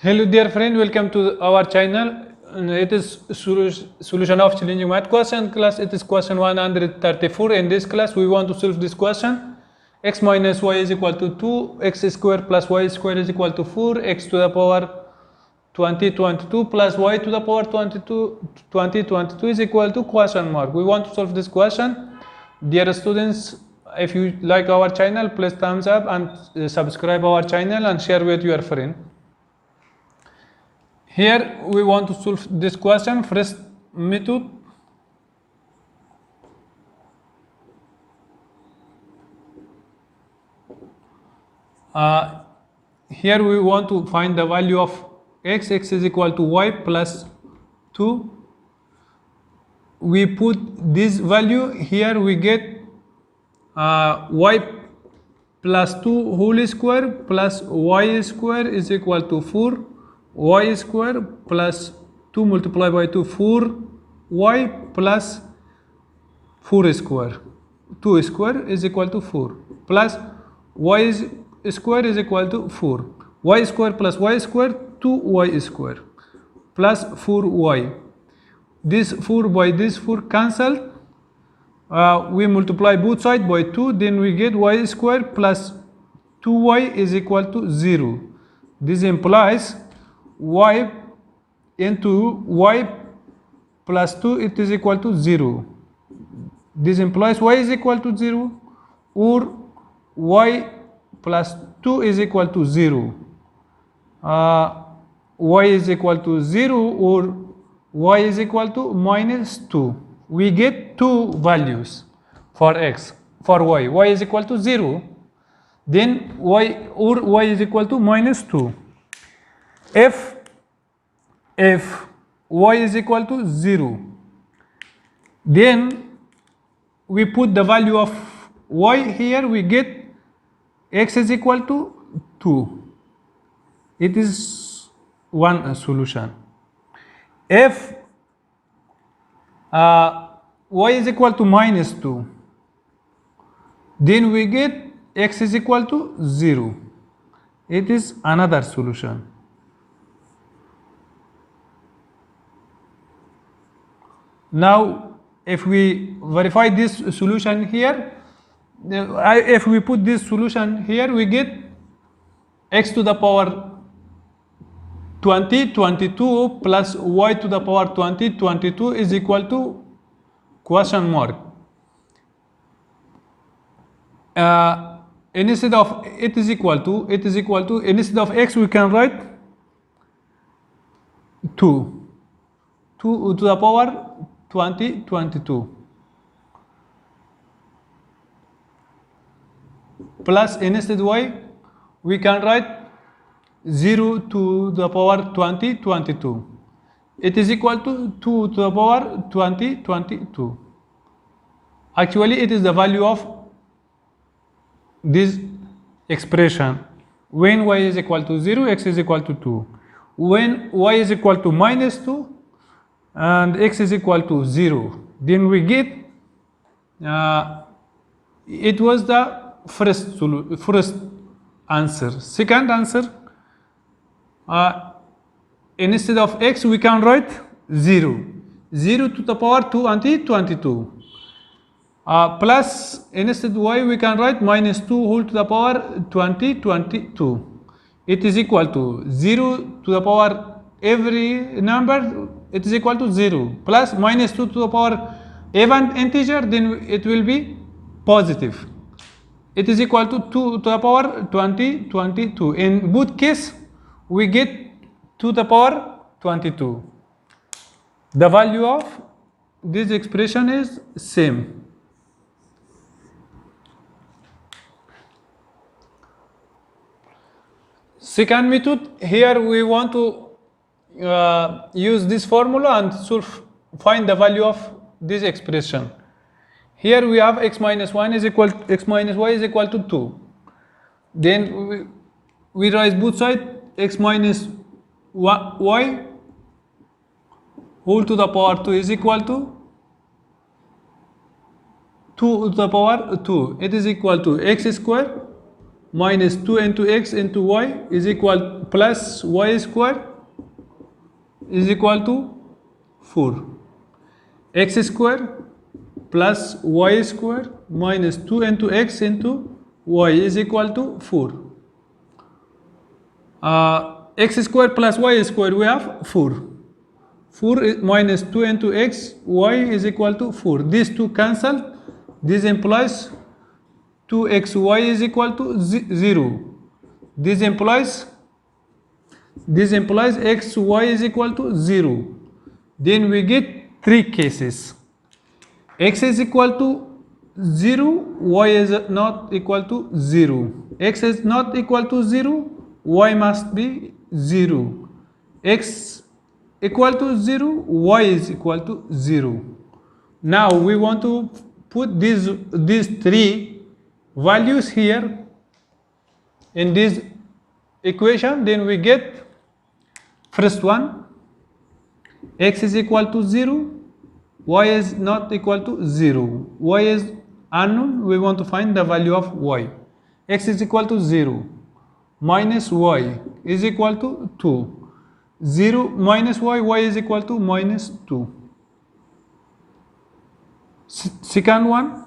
Hello dear friend, welcome to our channel. It is solution of challenging math question class. It is question 134. In this class we want to solve this question. X minus y is equal to 2, x square plus y square is equal to 4, x to the power 22 plus y to the power 22 is equal to question mark. We want to solve this question. Dear students, if you like our channel, please thumbs up and subscribe our channel and share with your friend. Here we want to solve this question. First method. Here we want to find the value of x. X is equal to y plus 2. We put this value here, we get y plus 2 whole square plus y square is equal to 4. Y square plus 2 multiplied by 2, 4y plus 4 square. 2 square is equal to 4 plus y square is equal to 4. Y square plus y square, 2y square plus 4y. This 4 by this 4 cancelled. We multiply both sides by 2, then we get y square plus 2y is equal to 0. This implies y into y plus 2 it is equal to 0. This implies y is equal to 0 or y plus 2 is equal to 0. Y is equal to 0 or y is equal to minus 2. We get two values for x. For y, y is equal to 0, then y is equal to minus 2. If y is equal to 0, then we put the value of y here, we get x is equal to 2. It is one solution. If y is equal to minus 2, then we get x is equal to 0. It is another solution. Now, if we verify this solution here, if we put this solution here, we get x to the power 22 plus y to the power 22 is equal to question mark. Instead of it is equal to instead of x we can write 2 to the power 22 plus instead y we can write 0 to the power 22. It is equal to 2 to the power 22. Actually it is the value of this expression. When y is equal to 0, x is equal to 2. When y is equal to minus 2 and x is equal to 0, then we get it was the first answer. Second answer, instead of x we can write 0 to the power 22 plus instead y we can write minus 2 whole to the power 22. It is equal to 0 to the power every number, it is equal to 0 plus minus 2 to the power even integer, then it will be positive. It is equal to 2 to the power 22. In both case we get 2 to the power 22. The value of this expression is same. Second method, here we want to use this formula and find the value of this expression. Here we have x minus y is equal to 2. Then we raise both sides, x minus y whole to the power 2 is equal to 2 to the power 2. It is equal to x square minus 2 into x into y is equal plus y square is equal to 4. X square plus y square minus 2 into x into y is equal to 4. X square plus y square, we have 4. 4 minus 2 into x, y is equal to 4. These two cancel. This implies 2xy is equal to 0. This implies xy is equal to 0. Then we get 3 cases. X is equal to 0, y is not equal to 0. X is not equal to 0, y must be 0. X equal to 0, y is equal to 0. Now we want to put these 3 values here in this equation. Then we get first one, x is equal to 0, y is not equal to 0. Y is unknown, we want to find the value of y. X is equal to 0 minus y is equal to 2. 0 minus y, y is equal to minus 2. Second one,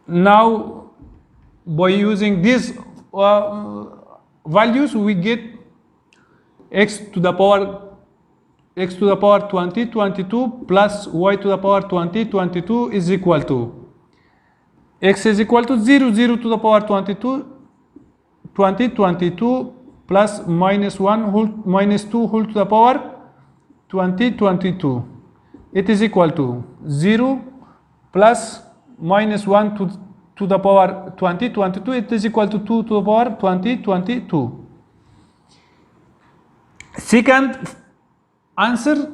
now by using these values we get x to the power 20, 22 plus y to the power 20, 22 is equal to x is equal to 0, 0 to the power 22, 20, 22 plus minus 1 whole, minus 2 whole to the power 20, 22. It is equal to 0 plus minus 1 to the power 20, 22. It is equal to 2 to the power 20, 22. Second answer,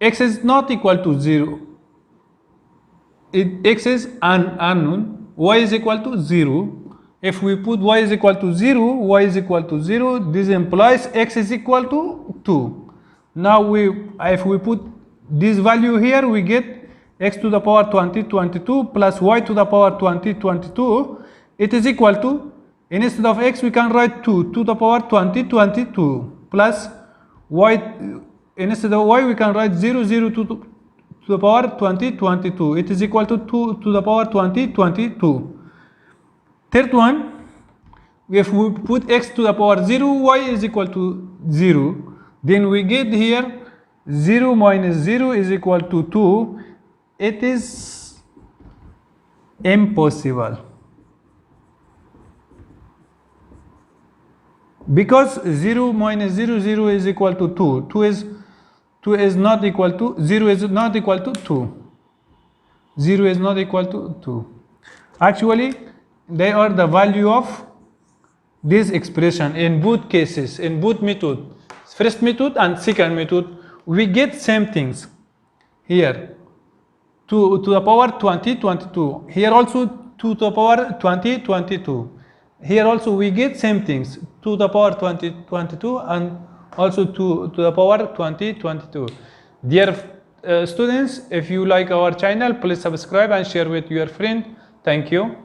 x is not equal to 0. X is unknown, y is equal to 0. If we put y is equal to 0, y is equal to 0, this implies x is equal to 2. Now if we put this value here, we get x to the power 20, 22 plus y to the power 20, 22. It is equal to, instead of x we can write 2 to the power 20, 22 plus y, instead of y we can write 0, 0 to the power 20, 22. It is equal to 2 to the power 20, 22. Third one, if we put x to the power 0, y is equal to 0, then we get here 0 minus 0 is equal to 2. It is impossible, because 0 minus 0, 0 is equal to 2. 2 is not equal to 0 is not equal to 2. 0 is not equal to 2. Actually, they are the value of this expression in both cases, in both method, first method and second method. We get same things here, 2 to the power 20, 22. Here also 2 to the power 20, 22. Here also we get same things, 2 to the power 20, 22 and also 2 to the power 20, 22. Dear students, if you like our channel, please subscribe and share with your friend. Thank you.